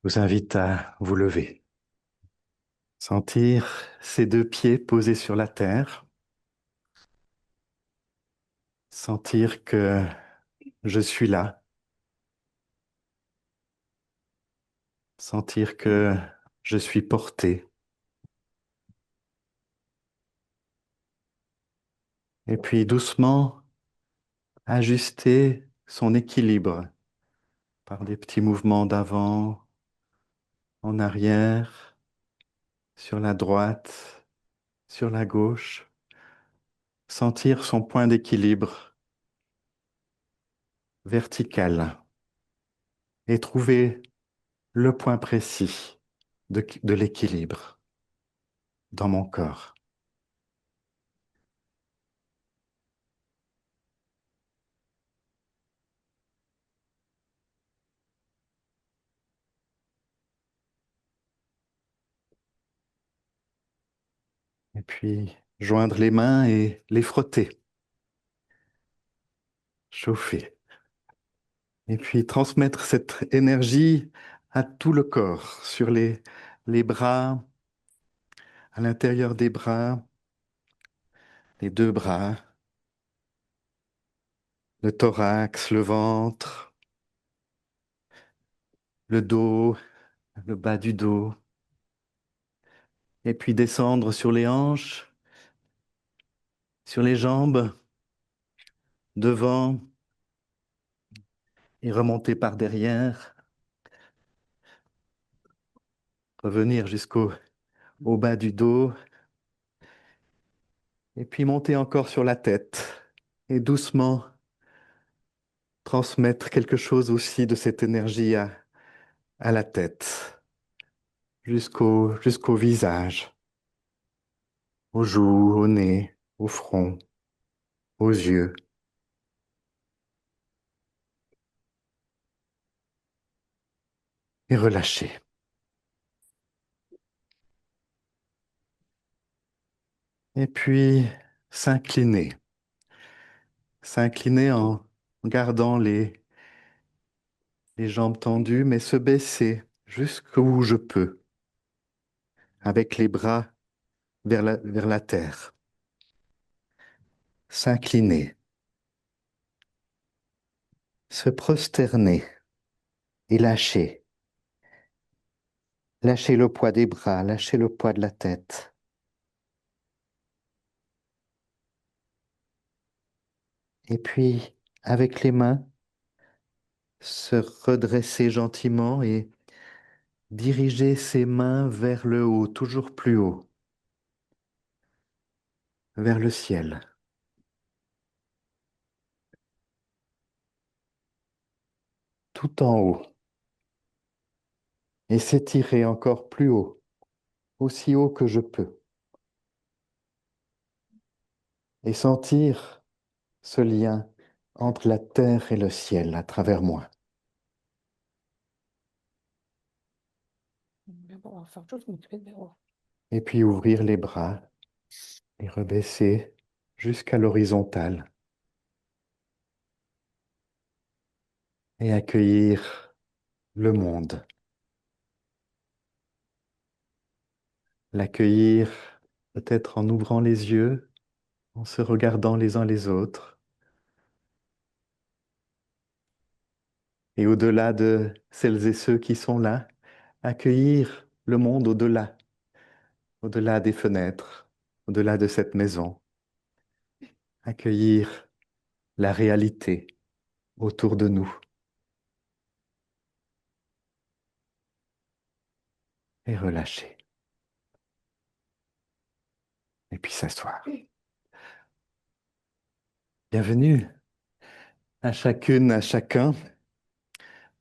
Vous invite à vous lever. Sentir ces deux pieds posés sur la terre. Sentir que je suis là. Sentir que je suis porté. Et puis doucement ajuster son équilibre par des petits mouvements d'avant, en arrière, sur la droite, sur la gauche. Sentir son point d'équilibre vertical et trouver le point précis de l'équilibre dans mon corps. Et puis joindre les mains et les frotter, chauffer. Et puis transmettre cette énergie à tout le corps, sur les bras, à l'intérieur des bras, les deux bras, le thorax, le ventre, le dos, le bas du dos. Et puis descendre sur les hanches, sur les jambes, devant et remonter par derrière, revenir au bas du dos, et puis monter encore sur la tête et doucement transmettre quelque chose aussi de cette énergie à la tête, jusqu'au visage, aux joues, au nez, au front, aux yeux, et relâcher. Et puis s'incliner, s'incliner en gardant les jambes tendues, mais se baisser jusqu'où je peux, avec les bras vers la terre. S'incliner, se prosterner et lâcher. Lâcher le poids des bras, lâcher le poids de la tête. Et puis, avec les mains, se redresser gentiment et diriger ses mains vers le haut, toujours plus haut, vers le ciel, tout en haut, et s'étirer encore plus haut, aussi haut que je peux, et sentir ce lien entre la terre et le ciel à travers moi. Et puis ouvrir les bras, les rebaisser jusqu'à l'horizontale et accueillir le monde. L'accueillir peut-être en ouvrant les yeux, en se regardant les uns les autres, et au-delà de celles et ceux qui sont là, accueillir le monde au-delà, au-delà des fenêtres, au-delà de cette maison, accueillir la réalité autour de nous et relâcher, et puis s'asseoir. Bienvenue à chacune, à chacun,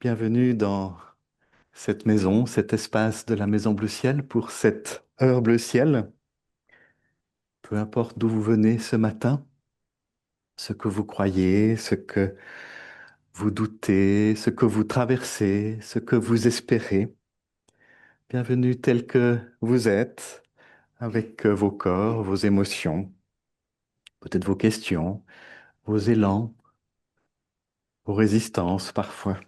bienvenue dans cette maison, cet espace de la Maison Bleu Ciel pour cette heure bleu ciel. Peu importe d'où vous venez ce matin, ce que vous croyez, ce que vous doutez, ce que vous traversez, ce que vous espérez. Bienvenue tel que vous êtes, avec vos corps, vos émotions, peut-être vos questions, vos élans, vos résistances parfois.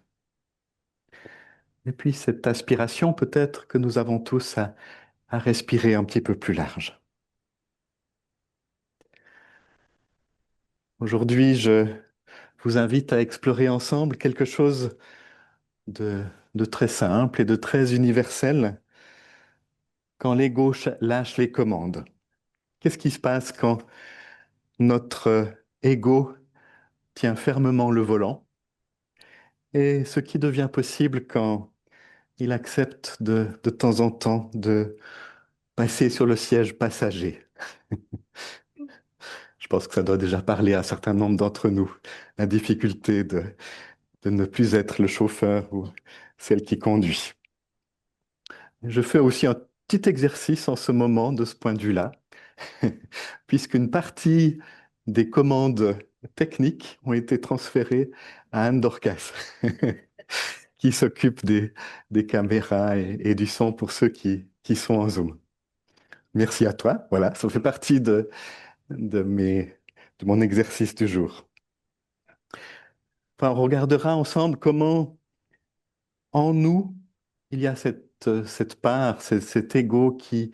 Et puis cette aspiration peut-être que nous avons tous à respirer un petit peu plus large. Aujourd'hui, je vous invite à explorer ensemble quelque chose de, de très simple et de très universel quand l'ego lâche les commandes. Qu'est-ce qui se passe quand notre ego tient fermement le volant et ce qui devient possible quand il accepte de temps en temps de passer sur le siège passager. Je pense que ça doit déjà parler à un certain nombre d'entre nous, la difficulté de ne plus être le chauffeur ou celle qui conduit. Je fais aussi un petit exercice en ce moment de ce point de vue-là, puisqu'une partie des commandes techniques ont été transférées à Anne Dorcas, qui s'occupe des caméras et du son pour ceux qui sont en Zoom. Merci à toi. Voilà, ça fait partie de de mon exercice du jour. Enfin, on regardera ensemble comment en nous, il y a cette part, cet ego qui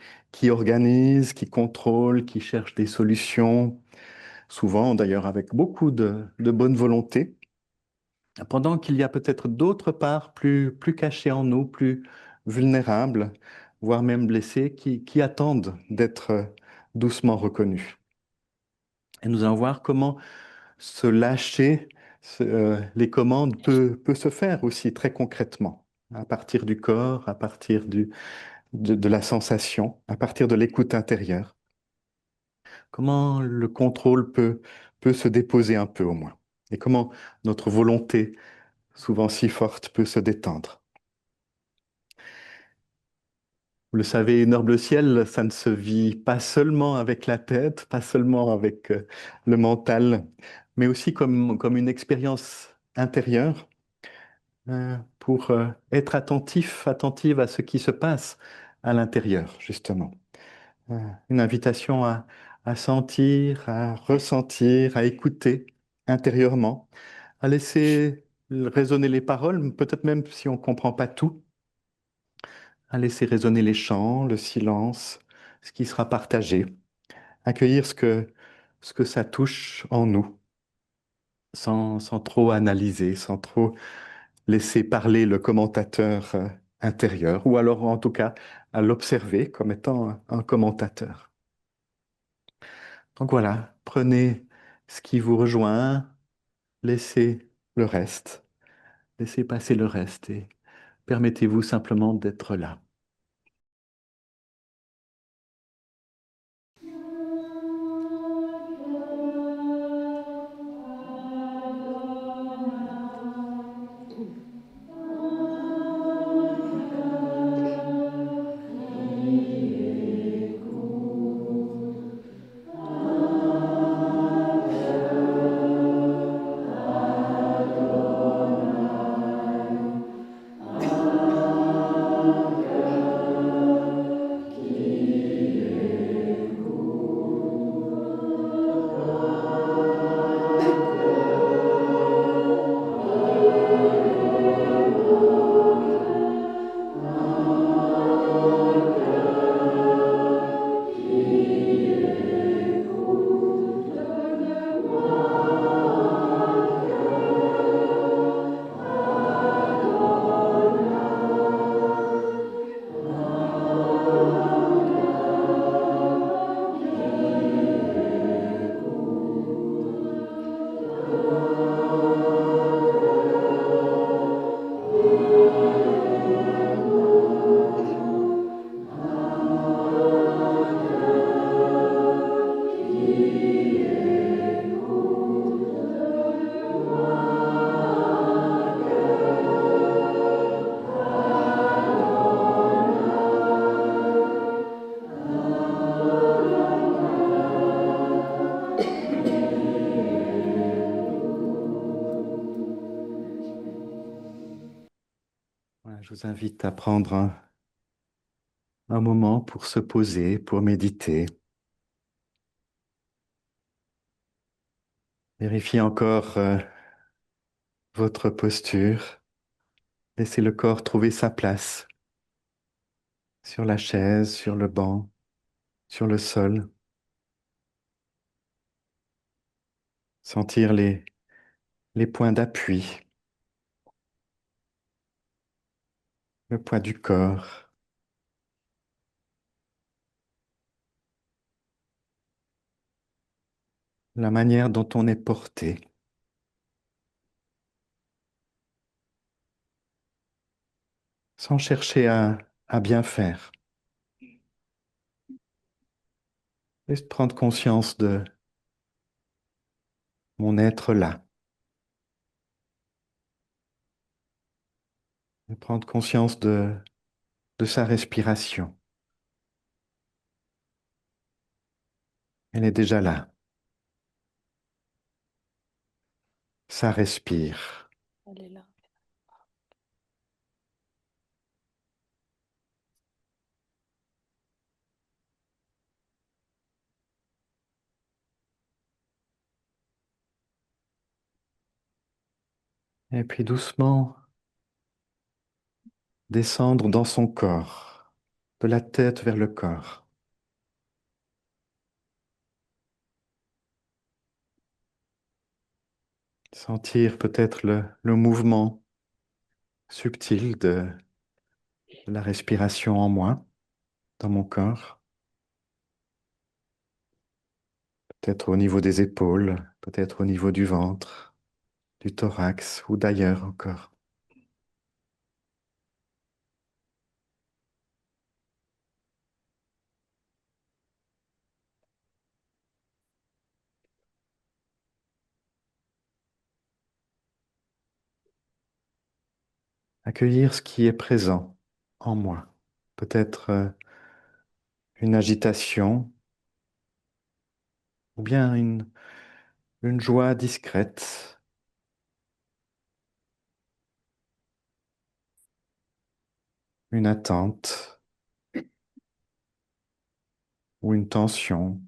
organise, qui contrôle, qui cherche des solutions, souvent d'ailleurs avec beaucoup de bonne volonté, pendant qu'il y a peut-être d'autres parts plus cachées en nous, plus vulnérables, voire même blessées, qui attendent d'être doucement reconnues. Et nous allons voir comment se lâcher les commandes peut se faire aussi très concrètement, à partir du corps, à partir de la sensation, à partir de l'écoute intérieure. Comment le contrôle peut se déposer un peu au moins, et comment notre volonté, souvent si forte, peut se détendre. Vous le savez, une heure bleu ciel, ça ne se vit pas seulement avec la tête, pas seulement avec le mental, mais aussi comme une expérience intérieure pour être attentive à ce qui se passe à l'intérieur, justement. Une invitation à sentir, à ressentir, à écouter intérieurement, à laisser résonner les paroles, peut-être même si on ne comprend pas tout, à laisser résonner les chants, le silence, ce qui sera partagé, accueillir ce que ça touche en nous, sans trop analyser, sans trop laisser parler le commentateur intérieur, ou alors en tout cas à l'observer comme étant un commentateur. Donc voilà, prenez ce qui vous rejoint, laissez le reste, laissez passer le reste et permettez-vous simplement d'être là. Voilà, je vous invite à prendre un moment pour se poser, pour méditer. Vérifiez encore votre posture. Laisser le corps trouver sa place sur la chaise, sur le banc, sur le sol. Sentir les points d'appui, le poids du corps, la manière dont on est porté, sans chercher à bien faire. Juste prendre conscience de mon être là, et prendre conscience de sa respiration. Elle est déjà là. Ça respire. Elle est là. Et puis doucement descendre dans son corps, de la tête vers le corps. Sentir peut-être le mouvement subtil de la respiration en moi, dans mon corps. Peut-être au niveau des épaules, peut-être au niveau du ventre, du thorax ou d'ailleurs encore. Accueillir ce qui est présent en moi. Peut-être une agitation ou bien une joie discrète, une attente ou une tension.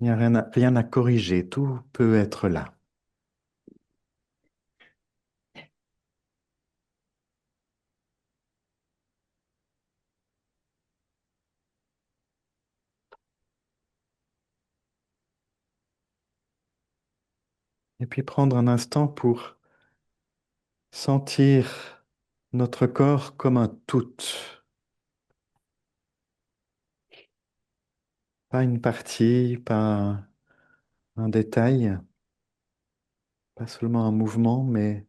Il n'y a rien à corriger, tout peut être là. Et puis prendre un instant pour sentir notre corps comme un tout, pas une partie, pas un détail, pas seulement un mouvement, mais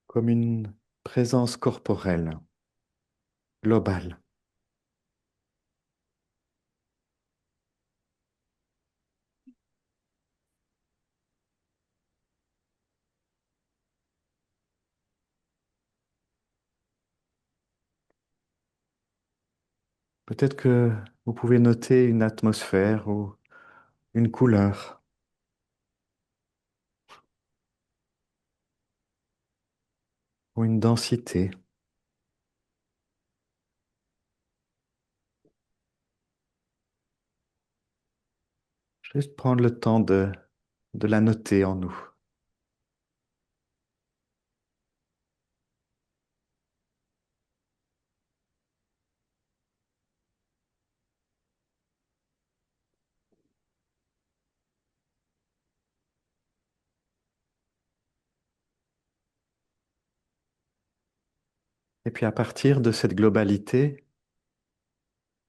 comme une présence corporelle, globale. Peut-être que vous pouvez noter une atmosphère ou une couleur ou une densité. Juste prendre le temps de la noter en nous. Et puis à partir de cette globalité,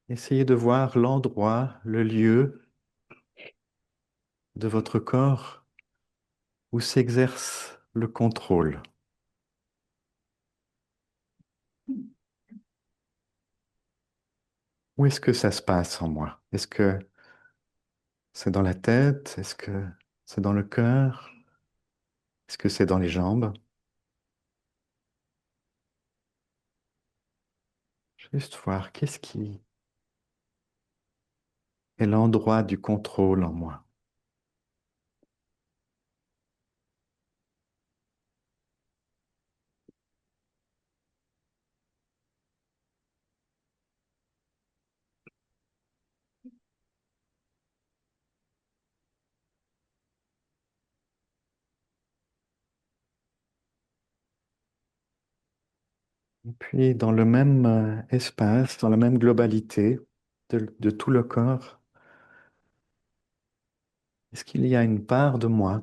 essayez de voir l'endroit, le lieu de votre corps où s'exerce le contrôle. Où est-ce que ça se passe en moi? Est-ce que c'est dans la tête? Est-ce que c'est dans le cœur? Est-ce que c'est dans les jambes? Juste voir qu'est-ce qui est l'endroit du contrôle en moi. Puis dans le même espace, dans la même globalité de tout le corps, est-ce qu'il y a une part de moi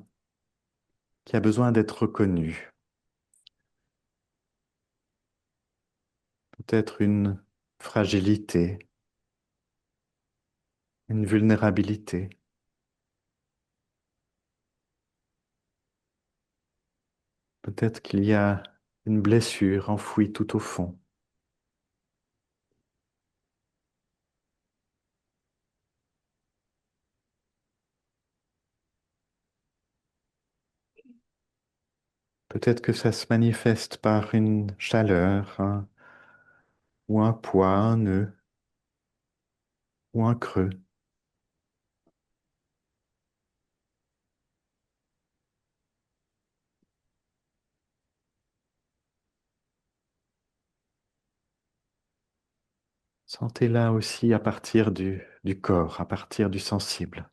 qui a besoin d'être reconnue? Peut-être une fragilité, une vulnérabilité. Peut-être qu'il y a une blessure enfouie tout au fond. Peut-être que ça se manifeste par une chaleur, ou un poids, un nœud, ou un creux. Sentez-la aussi à partir du corps, à partir du sensible.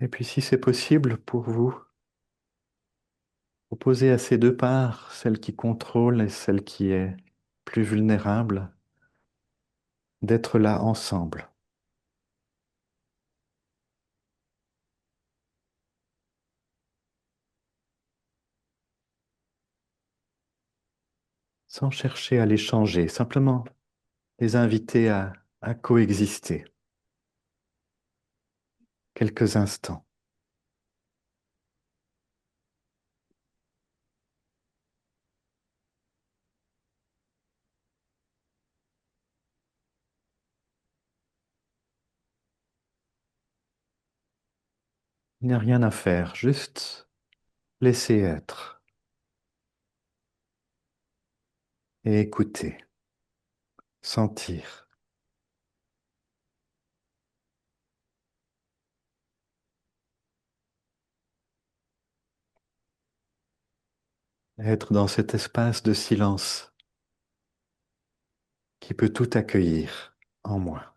Et puis si c'est possible pour vous, opposez à ces deux parts, celle qui contrôle et celle qui est plus vulnérable, d'être là ensemble, sans chercher à les changer, simplement les inviter à coexister quelques instants. Il n'y a rien à faire, juste laisser être et écouter, sentir, être dans cet espace de silence qui peut tout accueillir en moi.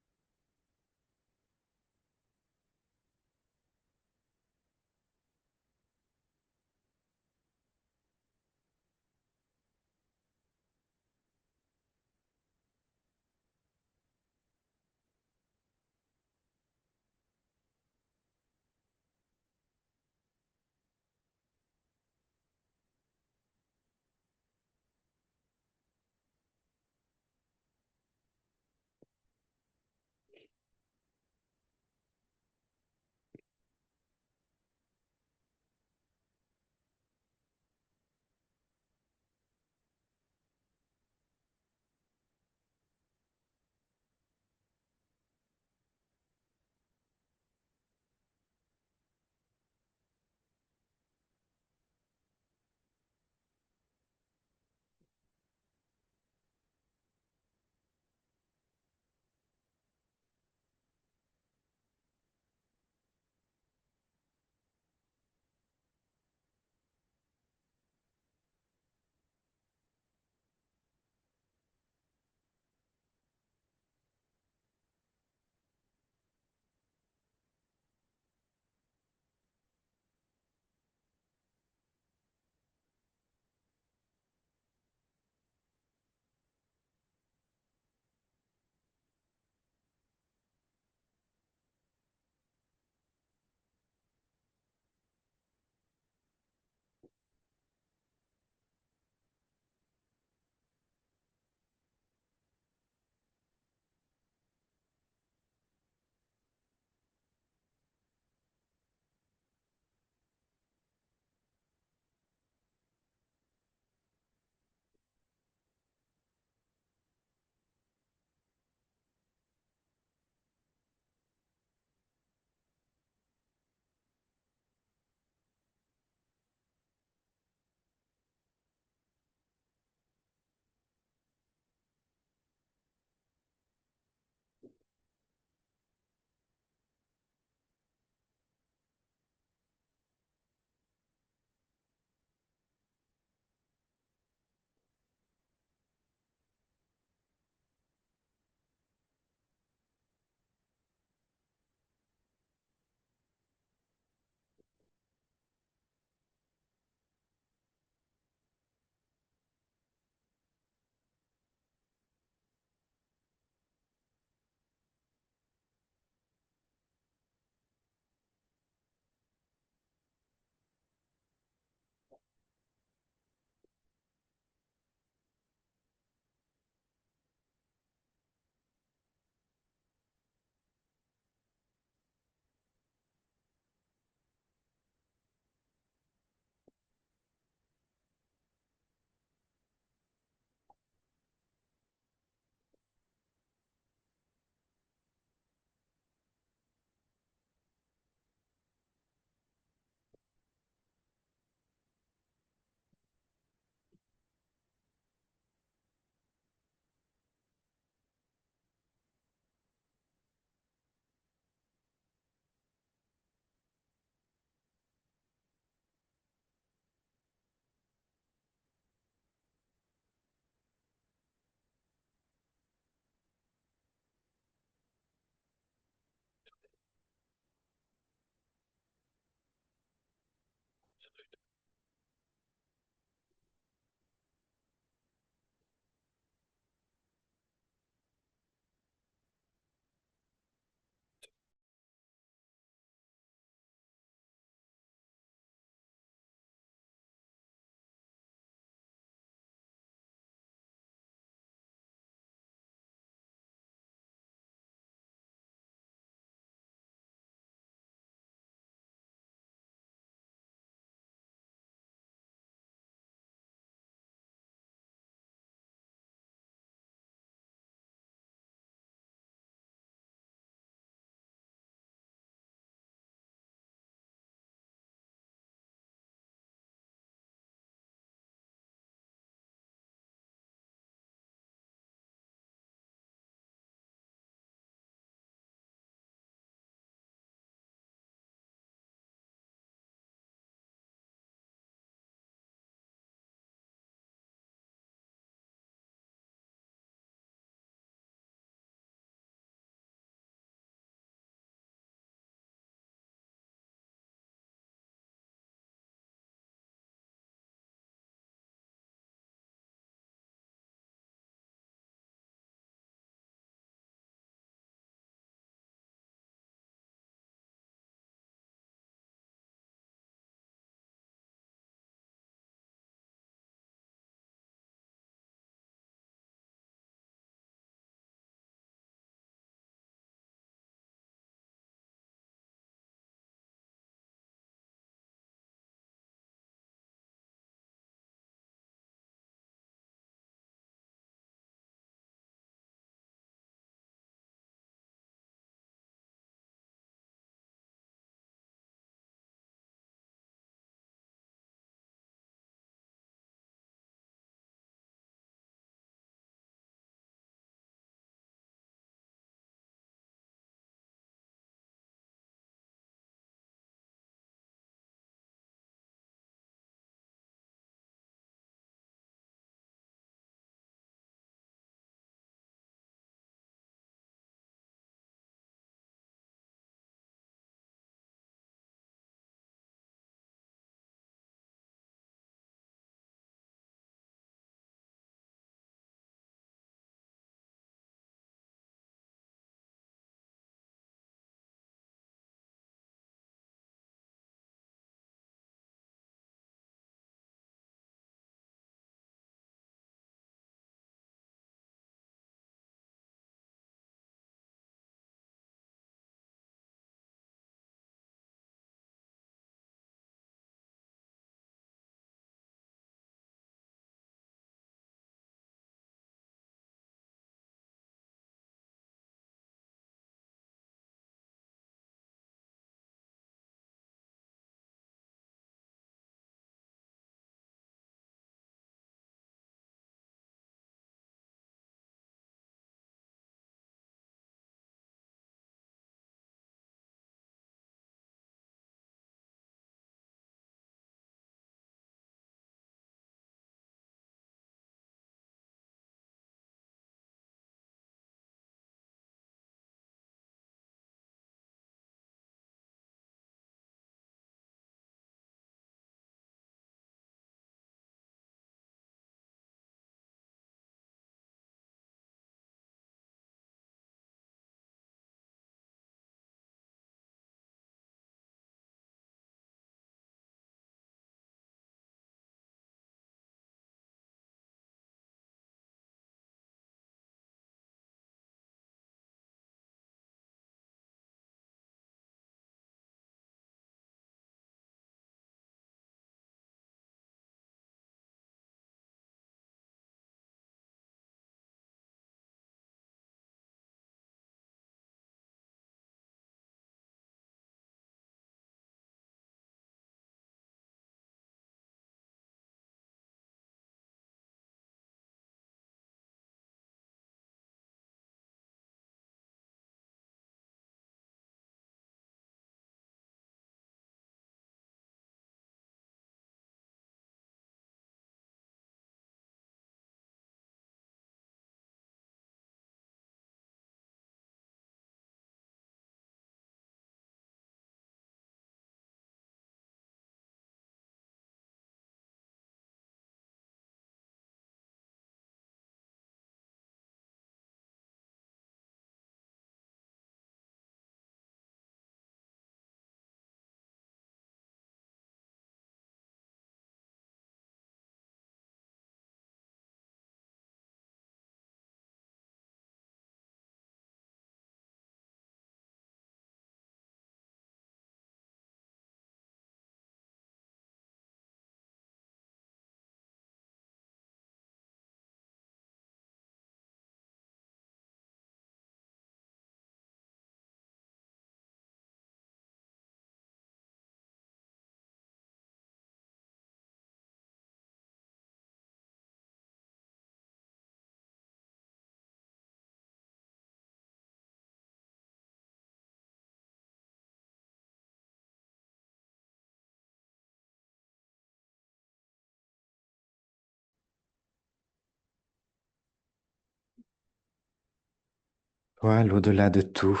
Toi, l'au-delà de tout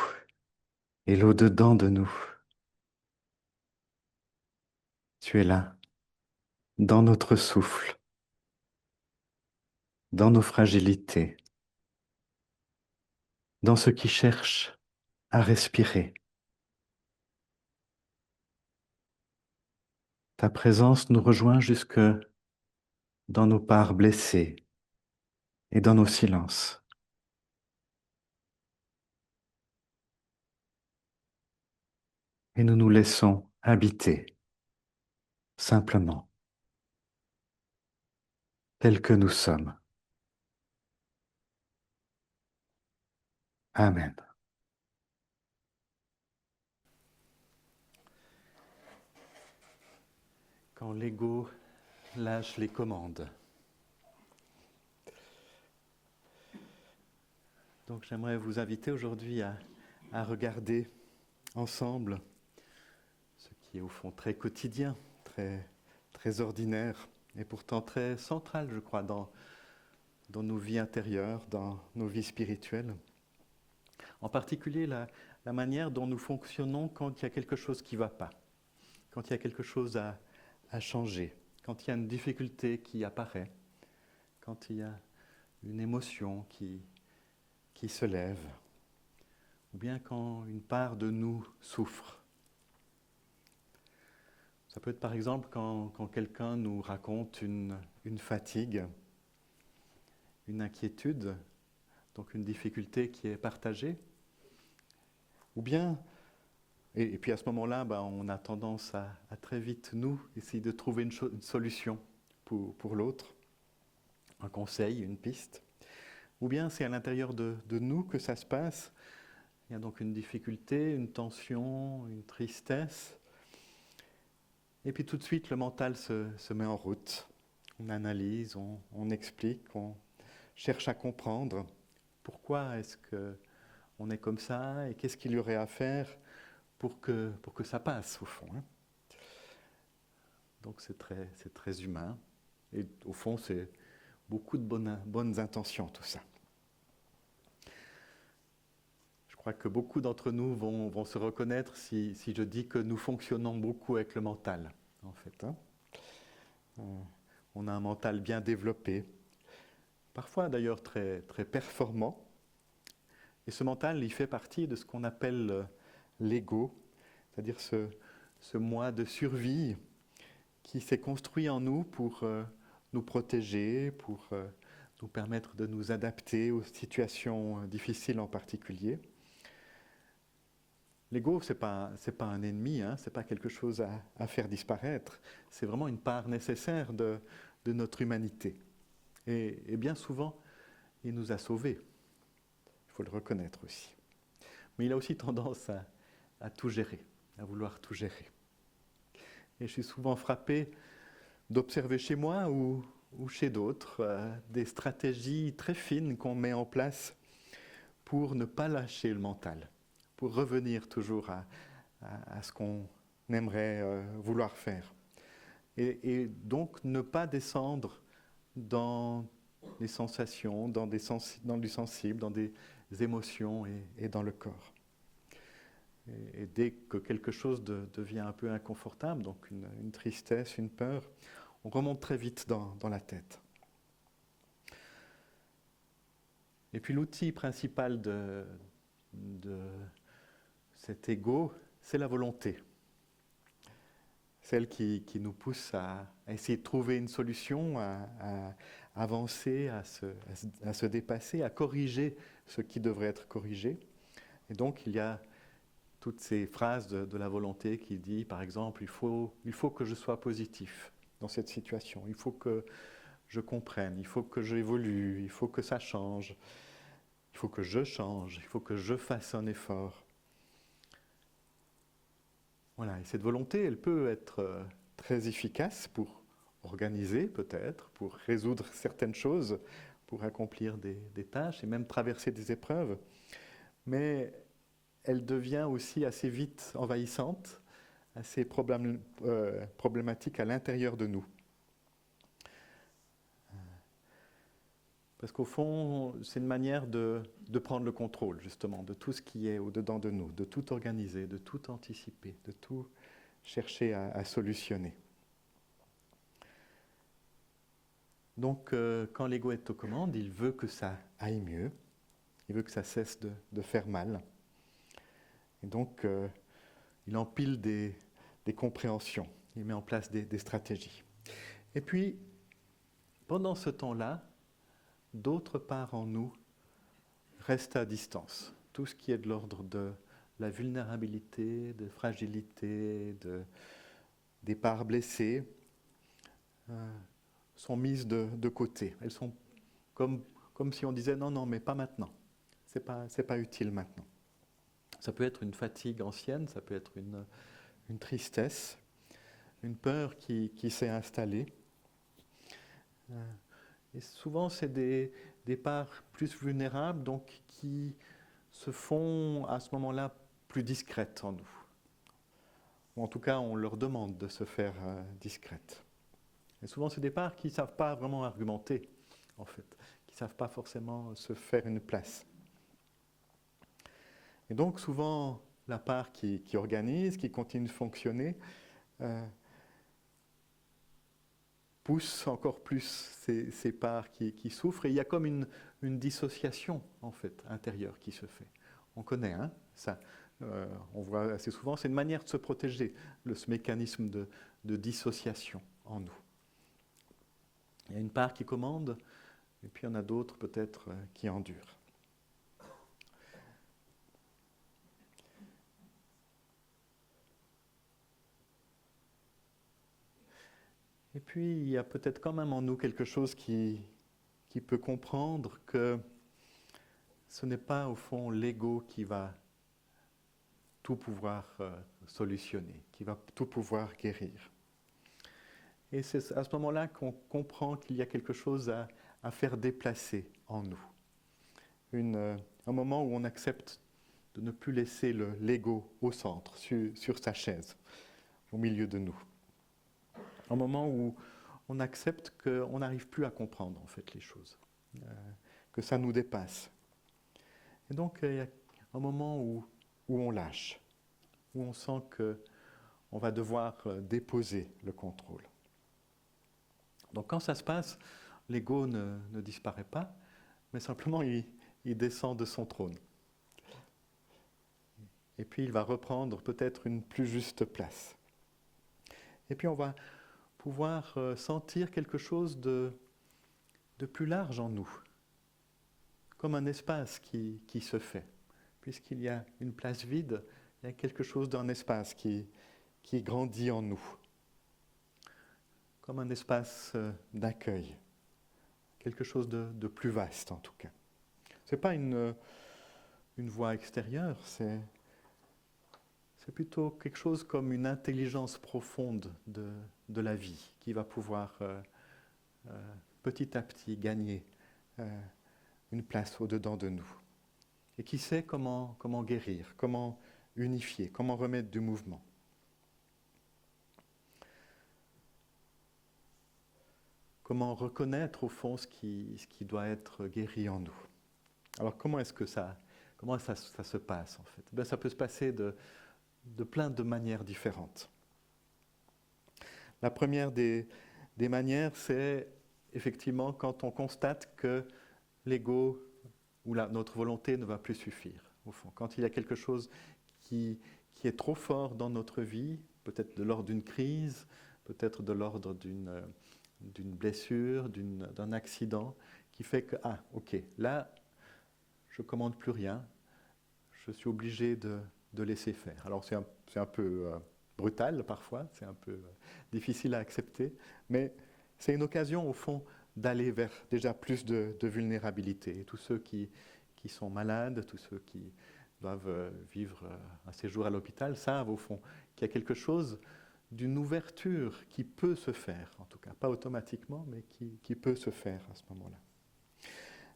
et l'au-dedans de nous, tu es là, dans notre souffle, dans nos fragilités, dans ce qui cherche à respirer. Ta présence nous rejoint jusque dans nos parts blessées et dans nos silences. Et nous nous laissons habiter, simplement, tels que nous sommes. Amen. Quand l'ego lâche les commandes. Donc j'aimerais vous inviter aujourd'hui à regarder ensemble ce qui est au fond très quotidien, très ordinaire et pourtant très central, je crois, dans nos vies intérieures, dans nos vies spirituelles. En particulier la manière dont nous fonctionnons quand il y a quelque chose qui ne va pas, quand il y a quelque chose à changer, quand il y a une difficulté qui apparaît, quand il y a une émotion qui se lève, ou bien quand une part de nous souffre. Ça peut être par exemple quand quelqu'un nous raconte une fatigue, une inquiétude, donc une difficulté qui est partagée, ou bien, et puis à ce moment-là, on a tendance à très vite, nous, essayer de trouver une solution pour l'autre, un conseil, une piste, ou bien c'est à l'intérieur de nous que ça se passe. Il y a donc une difficulté, une tension, une tristesse. Et puis tout de suite, le mental se met en route. On analyse, on explique, on cherche à comprendre pourquoi est-ce qu'on est comme ça et qu'est-ce qu'il y aurait à faire pour que ça passe, au fond. Donc c'est très humain. Et au fond, c'est beaucoup de bonnes intentions, tout ça. Je crois que beaucoup d'entre nous vont se reconnaître si je dis que nous fonctionnons beaucoup avec le mental, en fait. On a un mental bien développé, parfois d'ailleurs très performant. Et ce mental, il fait partie de ce qu'on appelle l'ego, c'est-à-dire ce moi de survie qui s'est construit en nous pour nous protéger, pour nous permettre de nous adapter aux situations difficiles en particulier. L'ego, ce n'est pas un ennemi, ce n'est pas quelque chose à faire disparaître, c'est vraiment une part nécessaire de notre humanité. Et bien souvent, il nous a sauvés, il faut le reconnaître aussi. Mais il a aussi tendance à tout gérer, à vouloir tout gérer. Et je suis souvent frappé d'observer chez moi ou chez d'autres des stratégies très fines qu'on met en place pour ne pas lâcher le mental, pour revenir toujours à ce qu'on aimerait vouloir faire. Et donc ne pas descendre dans les sensations, dans du sensible, dans des émotions et dans le corps. Et dès que quelque chose devient un peu inconfortable, donc une tristesse, une peur, on remonte très vite dans la tête. Et puis l'outil principal de cet ego, c'est la volonté. Celle qui nous pousse à essayer de trouver une solution, à avancer, à se dépasser, à corriger ce qui devrait être corrigé. Et donc il y a toutes ces phrases de la volonté qui dit, par exemple, il faut que je sois positif dans cette situation, il faut que je comprenne, il faut que j'évolue, il faut que ça change, il faut que je change, il faut que je fasse un effort. Voilà, et cette volonté, elle peut être très efficace pour organiser peut-être, pour résoudre certaines choses, pour accomplir des tâches et même traverser des épreuves. Mais elle devient aussi assez vite envahissante, assez problématique à l'intérieur de nous. Parce qu'au fond, c'est une manière de prendre le contrôle, justement, de tout ce qui est au-dedans de nous, de tout organiser, de tout anticiper, de tout chercher à solutionner. Donc, quand l'ego est aux commandes, il veut que ça aille mieux, il veut que ça cesse de faire mal. Et donc, il empile des compréhensions, il met en place des stratégies. Et puis, pendant ce temps-là, d'autres parts en nous restent à distance. Tout ce qui est de l'ordre de la vulnérabilité, de fragilité, des parts blessées, sont mises de côté. Elles sont comme si on disait non, mais pas maintenant. C'est pas utile maintenant. Ça peut être une fatigue ancienne, ça peut être une tristesse, une peur qui s'est installée. Et souvent, c'est des parts plus vulnérables, donc qui se font à ce moment-là plus discrètes en nous. Ou en tout cas, on leur demande de se faire discrètes. Et souvent, c'est des parts qui ne savent pas vraiment argumenter, en fait, qui ne savent pas forcément se faire une place. Et donc, souvent, la part qui organise, qui continue de fonctionner, pousse encore plus ces parts qui souffrent. Et il y a comme une dissociation, en fait, intérieure qui se fait. On connaît ça. On voit assez souvent, c'est une manière de se protéger, ce mécanisme de dissociation en nous. Il y a une part qui commande, et puis il y en a d'autres peut-être qui endurent. Et puis, il y a peut-être quand même en nous quelque chose qui peut comprendre que ce n'est pas, au fond, l'ego qui va tout pouvoir solutionner, qui va tout pouvoir guérir. Et c'est à ce moment-là qu'on comprend qu'il y a quelque chose à faire déplacer en nous. Un moment où on accepte de ne plus laisser l'ego au centre, sur sa chaise, au milieu de nous. Un moment où on accepte qu'on n'arrive plus à comprendre en fait les choses, que ça nous dépasse. Et donc il y a un moment où on lâche, où on sent qu'on va devoir déposer le contrôle. Donc quand ça se passe, l'ego ne disparaît pas, mais simplement il descend de son trône. Et puis il va reprendre peut-être une plus juste place. Et puis on va pouvoir sentir quelque chose de plus large en nous, comme un espace qui se fait. Puisqu'il y a une place vide, il y a quelque chose d'un espace qui grandit en nous, comme un espace d'accueil, quelque chose de plus vaste en tout cas. Ce n'est pas une voie extérieure, c'est plutôt quelque chose comme une intelligence profonde de la vie qui va pouvoir petit à petit gagner une place au-dedans de nous. Et qui sait comment guérir, comment unifier, comment remettre du mouvement. Comment reconnaître au fond ce qui doit être guéri en nous. Alors comment est-ce que ça se passe en fait? Ben, ça peut se passer de plein de manières différentes. La première des manières, c'est effectivement quand on constate que l'ego ou notre volonté ne va plus suffire, au fond. Quand il y a quelque chose qui est trop fort dans notre vie, peut-être de l'ordre d'une crise, peut-être de l'ordre d'une blessure, d'un accident, qui fait que, ok, là, je ne commande plus rien, je suis obligé de laisser faire. Alors c'est un peu brutal parfois, c'est un peu difficile à accepter, mais c'est une occasion au fond d'aller vers déjà plus de vulnérabilité. Et tous ceux qui sont malades, tous ceux qui doivent vivre un séjour à l'hôpital savent au fond qu'il y a quelque chose d'une ouverture qui peut se faire, en tout cas, pas automatiquement, mais qui peut se faire à ce moment-là.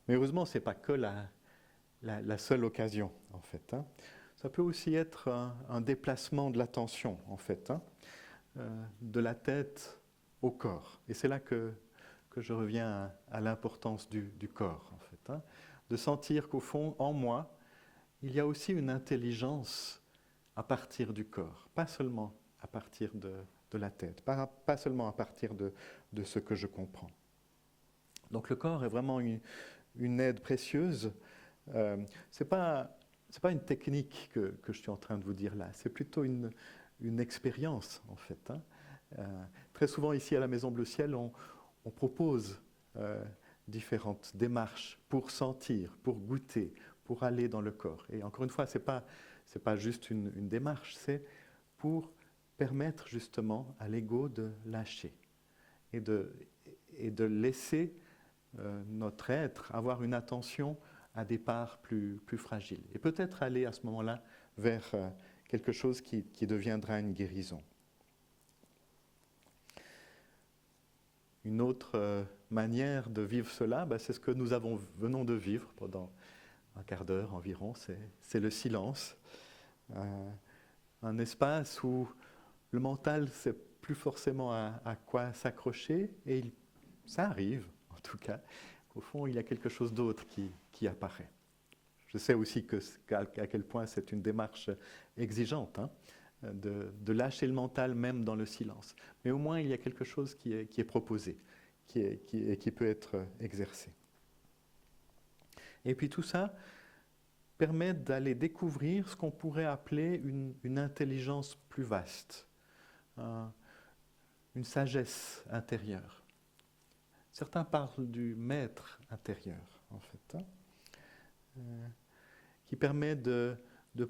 Mais heureusement, ce n'est pas que la seule occasion, en fait. Ça peut aussi être un déplacement de l'attention, en fait, de la tête au corps. Et c'est là que que je reviens à l'importance du corps, en fait. Hein. De sentir qu'au fond, en moi, il y a aussi une intelligence à partir du corps, pas seulement à partir de la tête, pas seulement à partir de ce que je comprends. Donc le corps est vraiment une aide précieuse. C'est pas une technique que je suis en train de vous dire là, c'est plutôt une expérience en fait. Hein. Très souvent ici à la Maison Bleu Ciel, on propose différentes démarches pour sentir, pour goûter, pour aller dans le corps. Et encore une fois, c'est pas juste une démarche, c'est pour permettre justement à l'ego de lâcher et de laisser notre être avoir une attention à des parts plus fragiles. Et peut-être aller à ce moment-là vers quelque chose qui deviendra une guérison. Une autre manière de vivre cela, c'est ce que nous venons de vivre pendant un quart d'heure environ, c'est le silence. Un espace où le mental ne sait plus forcément à quoi s'accrocher, et ça arrive, en tout cas, qu'au fond, il y a quelque chose d'autre qui apparaît. Je sais aussi à quel point c'est une démarche exigeante, hein, de lâcher le mental même dans le silence. Mais au moins, il y a quelque chose qui est proposé, qui peut être exercé. Et puis tout ça permet d'aller découvrir ce qu'on pourrait appeler une intelligence plus vaste, une sagesse intérieure. Certains parlent du maître intérieur, en fait, hein, qui permet de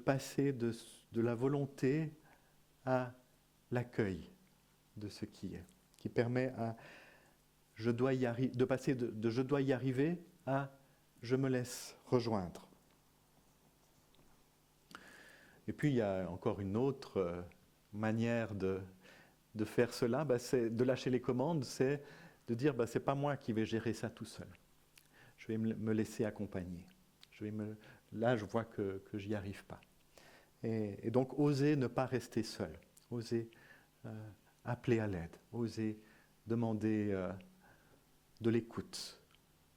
passer de la volonté à l'accueil de ce qui est, qui permet de passer de je dois y arriver à je me laisse rejoindre. Et puis il y a encore une autre manière de faire cela, c'est de lâcher les commandes, c'est de dire c'est pas moi qui vais gérer ça tout seul. Je vais me laisser accompagner. Là, je vois que j'y arrive pas. Et donc, oser ne pas rester seul. Oser appeler à l'aide. Oser demander de l'écoute.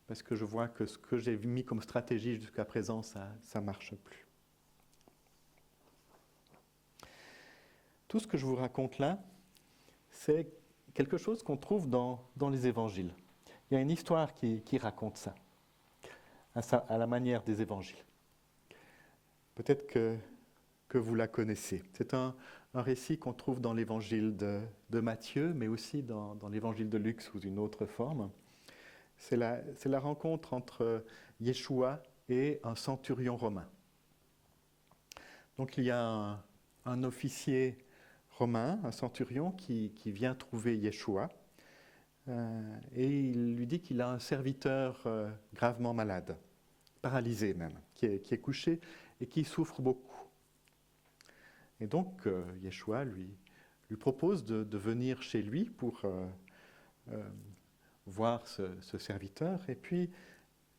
Parce que je vois que ce que j'ai mis comme stratégie jusqu'à présent, ça ne marche plus. Tout ce que je vous raconte là, c'est quelque chose qu'on trouve dans les évangiles. Il y a une histoire qui raconte ça, à la manière des évangiles. Peut-être que vous la connaissez. C'est un récit qu'on trouve dans l'évangile de Matthieu, mais aussi dans l'évangile de Luc sous une autre forme. C'est la rencontre entre Yeshua et un centurion romain. Donc il y a un officier romain, un centurion, qui vient trouver Yeshua, et il lui dit qu'il a un serviteur gravement malade, paralysé même, qui est couché et qui souffre beaucoup. Et donc Yeshua lui propose de venir chez lui pour voir ce serviteur, et puis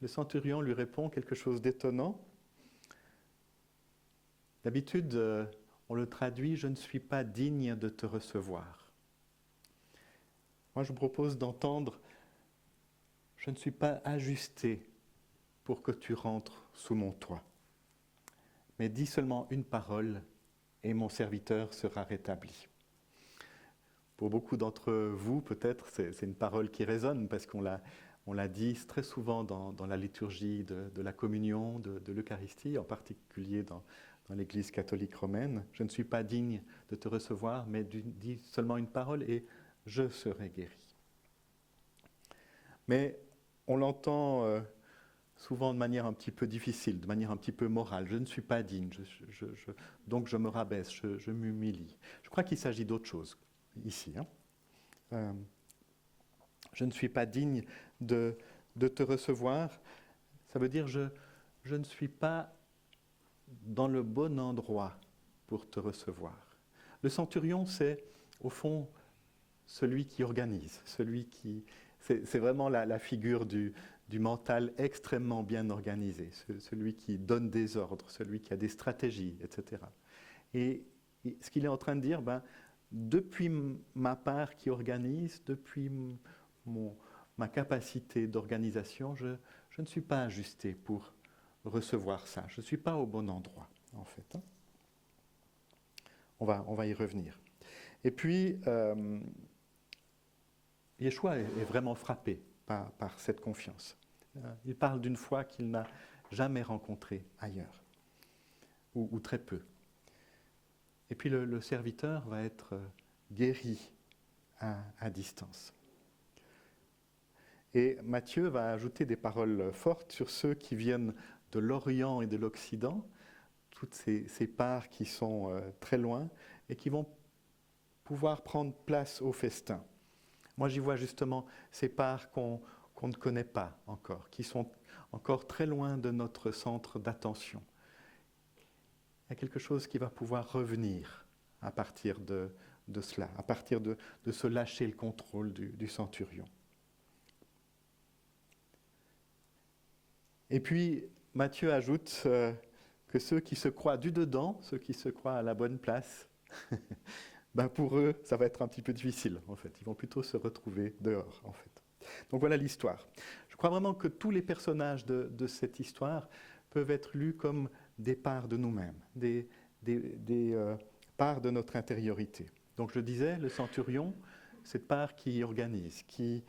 le centurion lui répond quelque chose d'étonnant. D'habitude, on le traduit « Je ne suis pas digne de te recevoir ». Moi, je vous propose d'entendre « Je ne suis pas ajusté pour que tu rentres sous mon toit. Mais dis seulement une parole et mon serviteur sera rétabli. » Pour beaucoup d'entre vous, peut-être, c'est une parole qui résonne parce qu'on l'a dit très souvent dans la liturgie de la communion, de l'Eucharistie, en particulier dans l'Église catholique romaine. Je ne suis pas digne de te recevoir, mais dis seulement une parole et je serai guéri. Mais on l'entend souvent de manière un petit peu difficile, de manière un petit peu morale. Je ne suis pas digne, donc je me rabaisse, je m'humilie. Je crois qu'il s'agit d'autre chose ici. Hein. Je ne suis pas digne de te recevoir. Ça veut dire je ne suis pas dans le bon endroit pour te recevoir. Le centurion, c'est au fond celui qui organise, c'est vraiment la figure du mental extrêmement bien organisé, celui qui donne des ordres, celui qui a des stratégies, etc. Et ce qu'il est en train de dire, depuis ma part qui organise, depuis ma capacité d'organisation, je ne suis pas ajusté pour recevoir ça. Je ne suis pas au bon endroit, en fait. Hein. On va y revenir. Et puis, Yeshua est vraiment frappé par cette confiance. Il parle d'une foi qu'il n'a jamais rencontrée ailleurs, ou très peu. Et puis le serviteur va être guéri à distance. Et Matthieu va ajouter des paroles fortes sur ceux qui viennent de l'Orient et de l'Occident, toutes ces parts qui sont très loin et qui vont pouvoir prendre place au festin. Moi, j'y vois justement ces parts qu'on ne connaît pas encore, qui sont encore très loin de notre centre d'attention. Il y a quelque chose qui va pouvoir revenir à partir de cela, à partir de se lâcher le contrôle du centurion. Et puis, Matthieu ajoute que ceux qui se croient du dedans, ceux qui se croient à la bonne place, ben pour eux, ça va être un petit peu difficile, en fait. Ils vont plutôt se retrouver dehors, en fait. Donc voilà l'histoire. Je crois vraiment que tous les personnages de cette histoire peuvent être lus comme des parts de nous-mêmes, des parts de notre intériorité. Donc je disais, le centurion, cette part qui organise, qui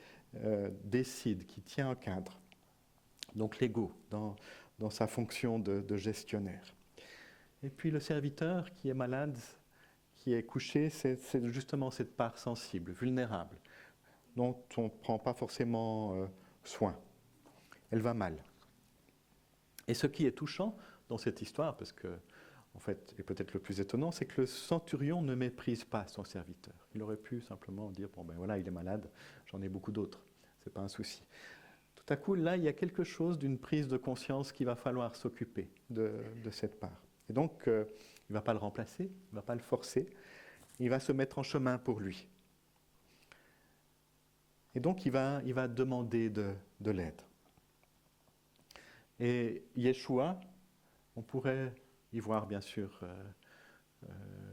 décide, qui tient un cadre. Donc l'ego, dans sa fonction de gestionnaire. Et puis le serviteur qui est malade, qui est couché, c'est justement cette part sensible, vulnérable, dont on ne prend pas forcément soin. Elle va mal. Et ce qui est touchant dans cette histoire, parce que, en fait, et peut-être le plus étonnant, c'est que le centurion ne méprise pas son serviteur. Il aurait pu simplement dire, bon ben voilà, il est malade, j'en ai beaucoup d'autres, c'est pas un souci. Tout à coup, là, il y a quelque chose d'une prise de conscience qu'il va falloir s'occuper de cette part. Et donc, il ne va pas le remplacer, il ne va pas le forcer, il va se mettre en chemin pour lui. Et donc, il va demander de l'aide. Et Yeshua, on pourrait y voir bien sûr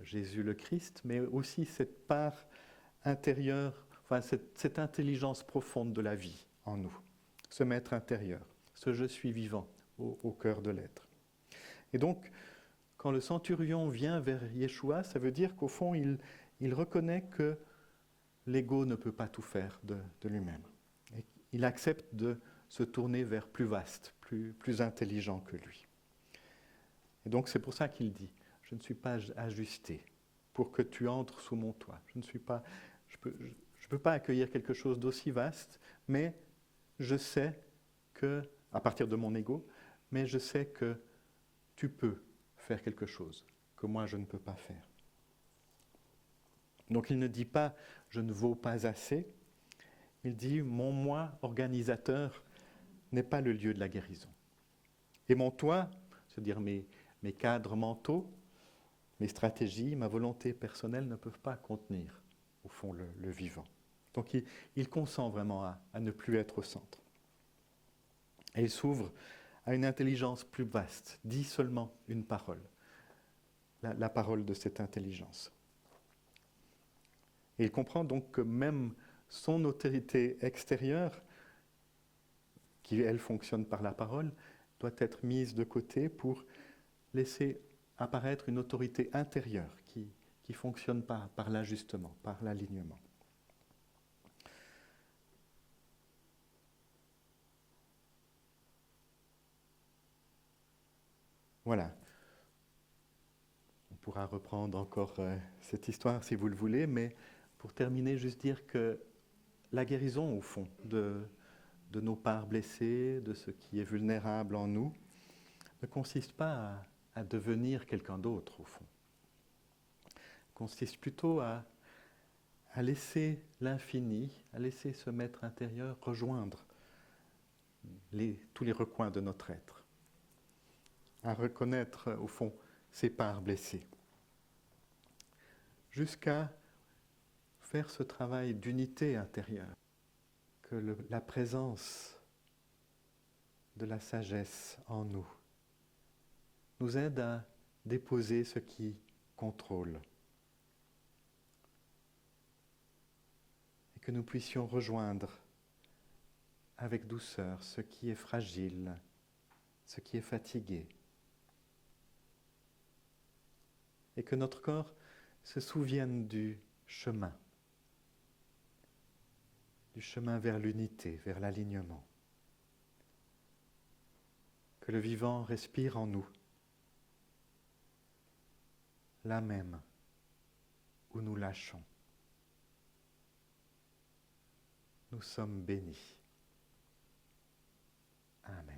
Jésus le Christ, mais aussi cette part intérieure, enfin cette intelligence profonde de la vie en nous, ce maître intérieur, ce je suis vivant au cœur de l'être. Et donc, quand le centurion vient vers Yeshua, ça veut dire qu'au fond, il reconnaît que l'ego ne peut pas tout faire de lui-même. Et il accepte de se tourner vers plus vaste, plus intelligent que lui. Et donc c'est pour ça qu'il dit, je ne suis pas ajusté pour que tu entres sous mon toit. Je peux pas accueillir quelque chose d'aussi vaste, mais je sais que, à partir de mon ego, mais je sais que tu peux faire quelque chose que moi je ne peux pas faire. Donc il ne dit pas je ne vaux pas assez, il dit mon moi organisateur n'est pas le lieu de la guérison. Et mon toi, c'est-à-dire mes cadres mentaux, mes stratégies, ma volonté personnelle ne peuvent pas contenir au fond le vivant. Donc il consent vraiment à ne plus être au centre. Et il s'ouvre à une intelligence plus vaste, dit seulement une parole, la parole de cette intelligence. Et il comprend donc que même son autorité extérieure, qui elle fonctionne par la parole, doit être mise de côté pour laisser apparaître une autorité intérieure qui fonctionne par l'ajustement, par l'alignement. Voilà. On pourra reprendre encore cette histoire si vous le voulez, mais pour terminer, juste dire que la guérison, au fond, de nos parts blessées, de ce qui est vulnérable en nous, ne consiste pas à devenir quelqu'un d'autre, au fond. Consiste plutôt à laisser l'infini, à laisser ce maître intérieur rejoindre tous les recoins de notre être, à reconnaître, au fond, ses parts blessées, jusqu'à faire ce travail d'unité intérieure, que la présence de la sagesse en nous aide à déposer ce qui contrôle. Et que nous puissions rejoindre avec douceur ce qui est fragile, ce qui est fatigué. Et que notre corps se souvienne du chemin vers l'unité, vers l'alignement. Que le vivant respire en nous, là même où nous lâchons. Nous sommes bénis. Amen.